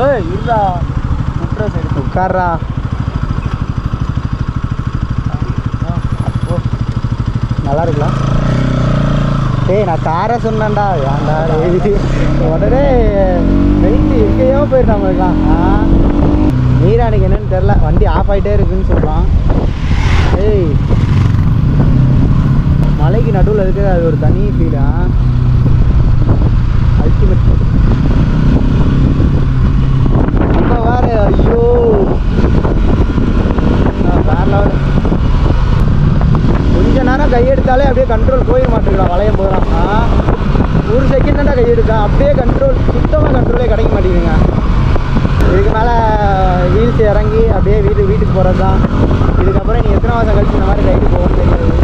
ஏய் இருடா குட்ரா சைடு உட்கார்றா. நல்லா இருக்கலாம். டேய் நான் காரை சொன்னேன்டா. ஏன்டா உடனே வெயிட் எங்கேயோ போயிட்டு நம்மளுக்கலாம். நீரானிக்கு என்னன்னு தெரில, வண்டி ஆஃப் ஆகிட்டே இருக்குன்னு சொல்லலாம். ஏய் மலைக்கு நடுவில் இருக்கிற அது ஒரு தனி ஃபீலா, அல்டிமேட். இப்போ வேறு ஐயோ வேற லெவல். கொஞ்ச நேரம் கையெடுத்தாலே அப்படியே கண்ட்ரோல் போயிட மாட்டேங்கிறான் வளையம் போகிறான். ஒரு செகண்ட் தான்டா கையெடுக்கான், அப்படியே கண்ட்ரோல் சுத்தமாக கண்ட்ரோலே கிடைக்க மாட்டேங்குதுங்க. இதுக்கு மேலே வீல்ஸ் இறங்கி அப்படியே வீட்டுக்கு போகிறது தான். இதுக்கப்புறம் நீ எத்தனை மாதம் கழிச்சு இந்த மாதிரி ரைடு போகணும்னு தெரியாது.